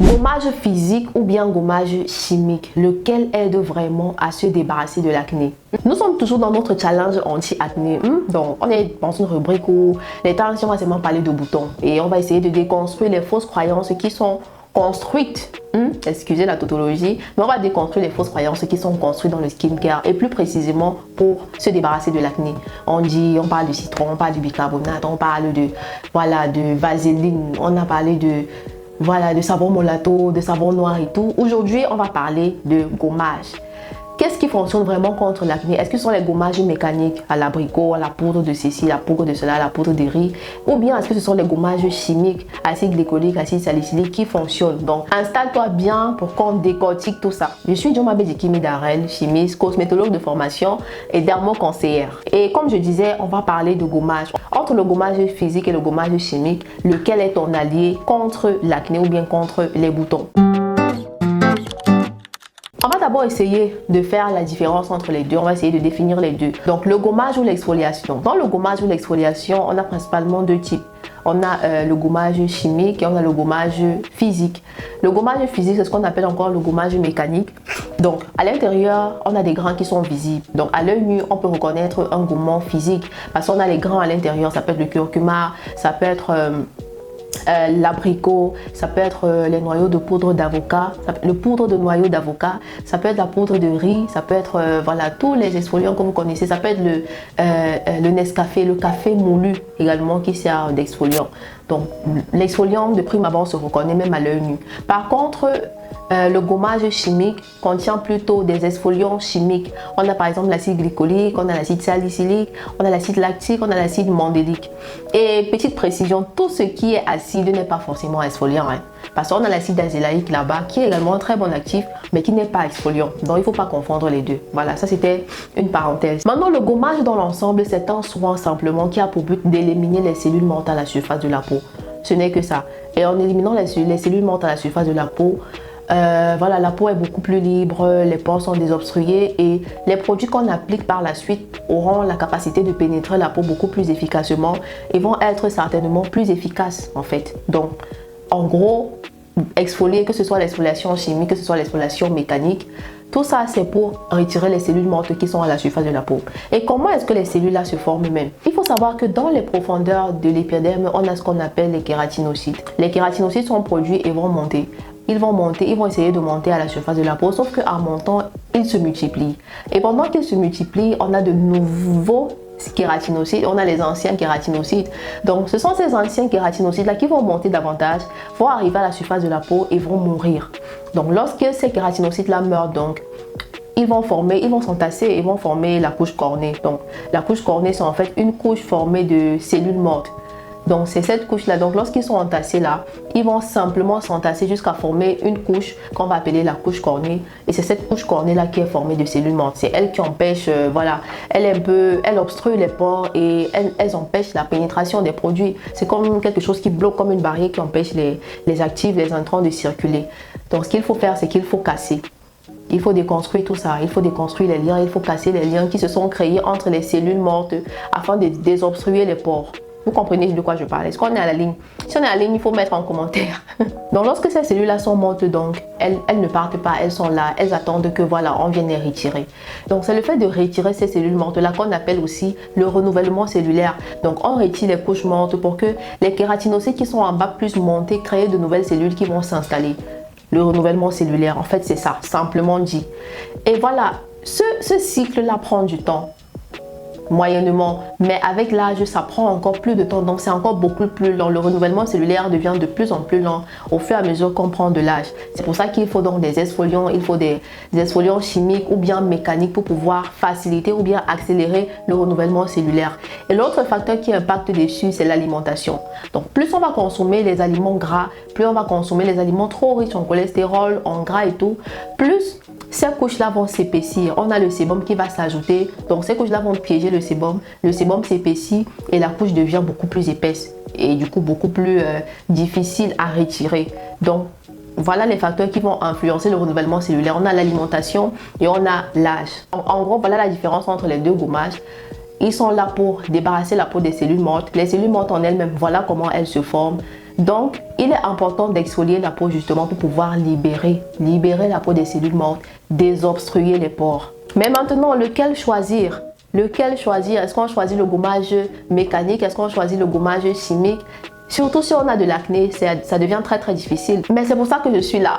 Gommage physique ou bien gommage chimique, lequel aide vraiment à se débarrasser de l'acné? Nous sommes toujours dans notre challenge anti-acné. Donc, on est dans une rubrique où les temps, on va seulement parler de boutons et on va essayer de déconstruire les fausses croyances qui sont construites. Excusez la tautologie, mais on va déconstruire les fausses croyances qui sont construites dans le skincare et plus précisément pour se débarrasser de l'acné. On parle de citron, on parle du bicarbonate, on parle de vaseline, on a parlé de savon molato, de savon noir et tout. Aujourd'hui, on va parler de gommage. Qu'est-ce qui fonctionne vraiment contre l'acné? Est-ce que ce sont les gommages mécaniques à l'abricot, à la poudre de ceci, la poudre de cela, la poudre de riz? Ou bien est-ce que ce sont les gommages chimiques, acide glycolique, acide salicylique qui fonctionnent? Donc, installe-toi bien pour qu'on décortique tout ça. Je suis Joma Bedjikimi Darel, chimiste, cosmétologue de formation et dermoconseillère. Et comme je disais, on va parler de gommage. Entre le gommage physique et le gommage chimique, lequel est ton allié contre l'acné ou bien contre les boutons? On va d'abord essayer de faire la différence entre les deux. On va essayer de définir les deux. Donc, le gommage ou l'exfoliation. Dans le gommage ou l'exfoliation, on a principalement deux types. On a le gommage chimique et on a le gommage physique. Le gommage physique, c'est ce qu'on appelle encore le gommage mécanique. Donc, à l'intérieur, on a des grains qui sont visibles. Donc, à l'œil nu, on peut reconnaître un gommage physique parce qu'on a les grains à l'intérieur. Ça peut être le curcuma, ça peut être l'abricot, ça peut être les noyaux de poudre d'avocat, le poudre de noyau d'avocat, ça peut être la poudre de riz, ça peut être tous les exfoliants que vous connaissez, ça peut être le Nescafé, le café moulu également qui sert d'exfoliant. Donc l'exfoliant de prime abord se reconnaît même à l'œil nu. Par contre, le gommage chimique contient plutôt des exfoliants chimiques. On a par exemple l'acide glycolique, on a l'acide salicylique, on a l'acide lactique, on a l'acide mandélique. Et petite précision, tout ce qui est acide n'est pas forcément exfoliant. Parce qu'on a l'acide azélaïque là-bas qui est également un très bon actif mais qui n'est pas exfoliant. Donc il ne faut pas confondre les deux. Voilà, ça c'était une parenthèse. Maintenant, le gommage dans l'ensemble, c'est un soin simplement qui a pour but d'éliminer les cellules mortes à la surface de la peau. Ce n'est que ça. Et en éliminant les cellules mortes à la surface de la peau, la peau est beaucoup plus libre, les pores sont désobstrués et les produits qu'on applique par la suite auront la capacité de pénétrer la peau beaucoup plus efficacement et vont être certainement plus efficaces en fait. Donc, en gros, exfolier, que ce soit l'exfoliation chimique, que ce soit l'exfoliation mécanique, tout ça c'est pour retirer les cellules mortes qui sont à la surface de la peau. Et comment est-ce que les cellules là se forment même? Il faut savoir que dans les profondeurs de l'épiderme, on a ce qu'on appelle les kératinocytes. Les kératinocytes sont produits et vont monter. Ils vont essayer de monter à la surface de la peau, sauf qu'en montant, ils se multiplient. Et pendant qu'ils se multiplient, on a de nouveaux kératinocytes, on a les anciens kératinocytes. Donc, ce sont ces anciens kératinocytes-là qui vont monter davantage, vont arriver à la surface de la peau et vont mourir. Donc, lorsque ces kératinocytes-là meurent, donc, ils vont s'entasser et vont former la couche cornée. Donc, la couche cornée, c'est en fait une couche formée de cellules mortes. Donc c'est cette couche là, donc lorsqu'ils sont entassés là, ils vont simplement s'entasser jusqu'à former une couche qu'on va appeler la couche cornée. Et c'est cette couche cornée là qui est formée de cellules mortes. C'est elle qui empêche, elle obstrue les pores et elles empêchent la pénétration des produits. C'est comme quelque chose qui bloque, comme une barrière qui empêche les actifs, les intrants de circuler. Donc ce qu'il faut faire, c'est qu'il faut casser. Il faut déconstruire tout ça, il faut déconstruire les liens, il faut casser les liens qui se sont créés entre les cellules mortes afin de désobstruer les pores. Vous comprenez de quoi je parle? Est-ce qu'on est à la ligne? Si on est à la ligne, il faut mettre en commentaire. Donc, lorsque ces cellules-là sont mortes, donc, elles ne partent pas, elles sont là, elles attendent que, on vienne les retirer. Donc, c'est le fait de retirer ces cellules mortes-là qu'on appelle aussi le renouvellement cellulaire. Donc, on retire les couches mortes pour que les kératinocytes qui sont en bas puissent monter, créer de nouvelles cellules qui vont s'installer. Le renouvellement cellulaire, en fait, c'est ça, simplement dit. Et voilà, ce cycle-là prend du temps. Moyennement, mais avec l'âge ça prend encore plus de temps, donc c'est encore beaucoup plus lent. Le renouvellement cellulaire devient de plus en plus lent au fur et à mesure qu'on prend de l'âge. C'est pour ça qu'il faut donc des exfoliants, il faut des exfoliants chimiques ou bien mécaniques pour pouvoir faciliter ou bien accélérer le renouvellement cellulaire. Et l'autre facteur qui impacte dessus, c'est l'alimentation. Donc plus on va consommer les aliments gras, plus on va consommer les aliments trop riches en cholestérol, en gras et tout, plus ces couches-là vont s'épaissir. On a le sébum qui va s'ajouter. Donc ces couches-là vont piéger le sébum. Le sébum s'épaissit et la couche devient beaucoup plus épaisse. Et du coup, beaucoup plus difficile à retirer. Donc, voilà les facteurs qui vont influencer le renouvellement cellulaire. On a l'alimentation et on a l'âge. En gros, voilà la différence entre les deux gommages. Ils sont là pour débarrasser la peau des cellules mortes. Les cellules mortes en elles-mêmes, voilà comment elles se forment. Donc, il est important d'exfolier la peau justement pour pouvoir libérer la peau des cellules mortes, désobstruer les pores. Mais maintenant, lequel choisir? Lequel choisir? Est-ce qu'on choisit le gommage mécanique? Est-ce qu'on choisit le gommage chimique? Surtout si on a de l'acné, ça devient très difficile. Mais c'est pour ça que je suis là.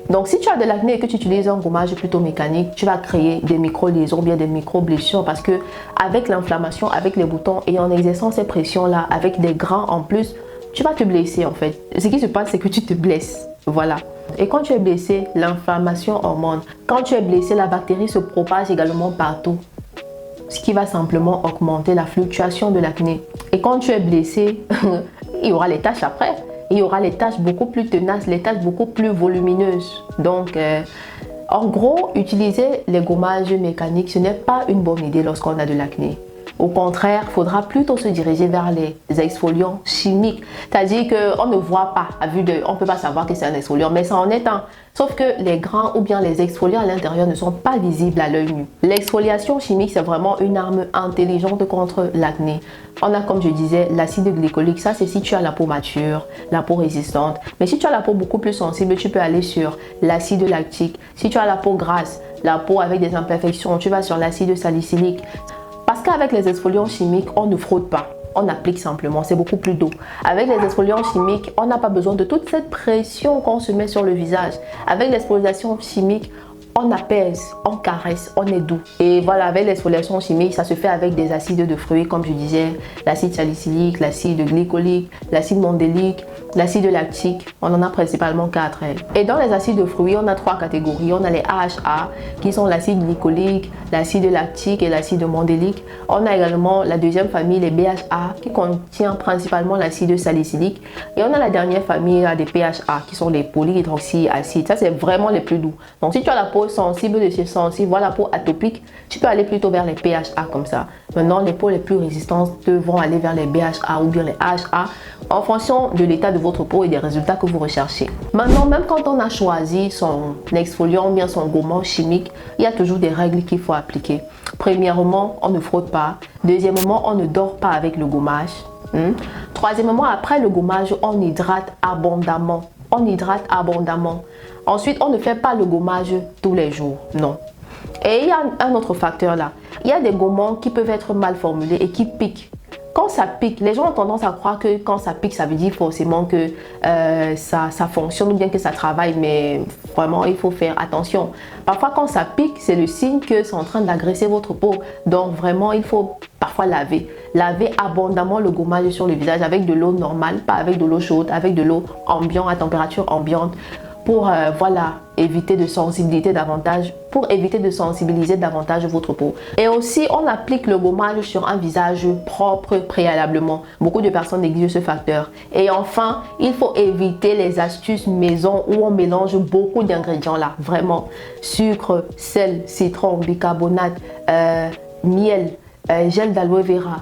Donc, si tu as de l'acné et que tu utilises un gommage plutôt mécanique, tu vas créer des micro-lésions, bien des micro-blessures parce que avec l'inflammation, avec les boutons et en exerçant ces pressions-là, avec des grains en plus, tu vas te blesser en fait. Ce qui se passe, c'est que tu te blesses. Voilà. Et quand tu es blessé, l'inflammation augmente. Quand tu es blessé, la bactérie se propage également partout. Ce qui va simplement augmenter la fluctuation de l'acné. Et quand tu es blessé, il y aura les taches après. Il y aura les taches beaucoup plus tenaces, les taches beaucoup plus volumineuses. Donc, en gros, utiliser les gommages mécaniques, ce n'est pas une bonne idée lorsqu'on a de l'acné. Au contraire, il faudra plutôt se diriger vers les exfoliants chimiques. C'est-à-dire qu'on ne voit pas, à vue d'œil, on ne peut pas savoir que c'est un exfoliant, mais ça en est un. Sauf que les grains ou bien les exfoliants à l'intérieur ne sont pas visibles à l'œil nu. L'exfoliation chimique, c'est vraiment une arme intelligente contre l'acné. On a, comme je disais, l'acide glycolique. Ça, c'est si tu as la peau mature, la peau résistante. Mais si tu as la peau beaucoup plus sensible, tu peux aller sur l'acide lactique. Si tu as la peau grasse, la peau avec des imperfections, tu vas sur l'acide salicylique. Parce qu'avec les exfoliants chimiques, on ne frotte pas. On applique simplement, c'est beaucoup plus doux. Avec les exfoliants chimiques, on n'a pas besoin de toute cette pression qu'on se met sur le visage. Avec l'exfoliation chimique, on apaise, on caresse, on est doux. Et voilà, avec l'exfoliation chimique, ça se fait avec des acides de fruits, comme je disais, l'acide salicylique, l'acide glycolique, l'acide mandélique, l'acide lactique. On en a principalement 4. Et dans les acides de fruits, on a 3 catégories. On a les AHA, qui sont l'acide glycolique, l'acide lactique et l'acide mandélique. On a également la deuxième famille, les BHA, qui contient principalement l'acide salicylique. Et on a la dernière famille des PHA, qui sont les polyhydroxyacides. Ça, c'est vraiment les plus doux. Donc, si tu as la peau sensible de chez sensible, voilà, la peau atopique, tu peux aller plutôt vers les PHA comme ça. Maintenant, les peaux les plus résistantes vont aller vers les BHA ou bien les AHA en fonction de l'état de votre peau et des résultats que vous recherchez. Maintenant, même quand on a choisi son exfoliant ou bien son gommage chimique, il y a toujours des règles qu'il faut appliquer. Premièrement, on ne frotte pas. Deuxièmement, on ne dort pas avec le gommage. Troisièmement, après le gommage, on hydrate abondamment. On hydrate abondamment. Ensuite, on ne fait pas le gommage tous les jours. Non. Et il y a un autre facteur là. Il y a des gommants qui peuvent être mal formulés et qui piquent. Quand ça pique, les gens ont tendance à croire que quand ça pique, ça veut dire forcément que ça fonctionne ou bien que ça travaille. Mais vraiment, il faut faire attention. Parfois, quand ça pique, c'est le signe que c'est en train d'agresser votre peau. Donc vraiment, il faut parfois laver. Laver abondamment le gommage sur le visage avec de l'eau normale, pas avec de l'eau chaude, avec de l'eau ambiante, à température ambiante. Pour voilà, éviter de sensibiliser davantage, votre peau. Et aussi, on applique le gommage sur un visage propre préalablement. Beaucoup de personnes négligent ce facteur. Et enfin, il faut éviter les astuces maison où on mélange beaucoup d'ingrédients là. Vraiment, sucre, sel, citron, bicarbonate, miel, gel d'aloe vera.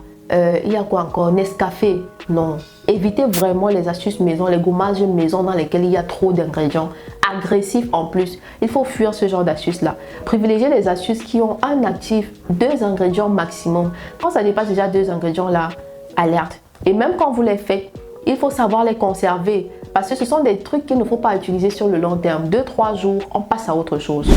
Il y a quoi encore? Nescafé. Non. Évitez vraiment les astuces maison, les gommages maison dans lesquels il y a trop d'ingrédients agressifs en plus. Il faut fuir ce genre d'astuces là. Privilégiez les astuces qui ont un actif, 2 ingrédients maximum. Quand ça dépasse déjà 2 ingrédients là, alerte. Et même quand vous les faites, il faut savoir les conserver parce que ce sont des trucs qu'il ne faut pas utiliser sur le long terme. 2-3 jours, on passe à autre chose.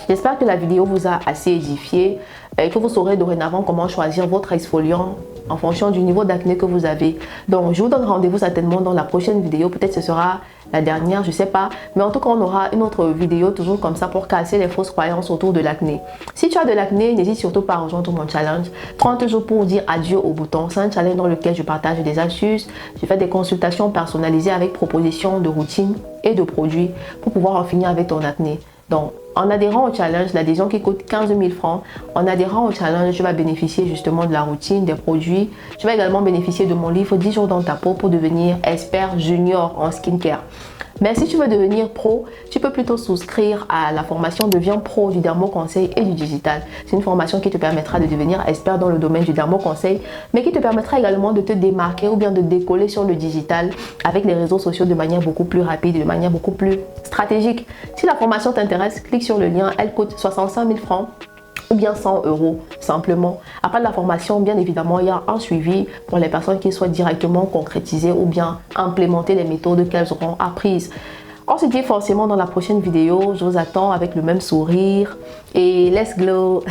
J'espère que la vidéo vous a assez édifié et que vous saurez dorénavant comment choisir votre exfoliant en fonction du niveau d'acné que vous avez. Donc, je vous donne rendez-vous certainement dans la prochaine vidéo. Peut-être ce sera la dernière, je ne sais pas. Mais en tout cas, on aura une autre vidéo toujours comme ça pour casser les fausses croyances autour de l'acné. Si tu as de l'acné, n'hésite surtout pas à rejoindre mon challenge. 30 jours pour dire adieu au bouton. C'est un challenge dans lequel je partage des astuces. Je fais des consultations personnalisées avec propositions de routines et de produits pour pouvoir en finir avec ton acné. Donc, en adhérant au challenge, l'adhésion qui coûte 15 000 francs, en adhérant au challenge, tu vas bénéficier justement de la routine, des produits. Tu vas également bénéficier de mon livre 10 jours dans ta peau pour devenir expert junior en skincare. Mais si tu veux devenir pro, tu peux plutôt souscrire à la formation Deviens pro du dermo-conseil et du digital. C'est une formation qui te permettra de devenir expert dans le domaine du dermo-conseil, mais qui te permettra également de te démarquer ou bien de décoller sur le digital avec les réseaux sociaux de manière beaucoup plus rapide et de manière beaucoup plus stratégique. Si la formation t'intéresse, clique sur le lien, elle coûte 65 000 francs. ou bien 100 € simplement. Après la formation, bien évidemment, il y a un suivi pour les personnes qui souhaitent directement concrétiser ou bien implémenter les méthodes qu'elles auront apprises. On se dit forcément dans la prochaine vidéo. Je vous attends avec le même sourire et let's glow!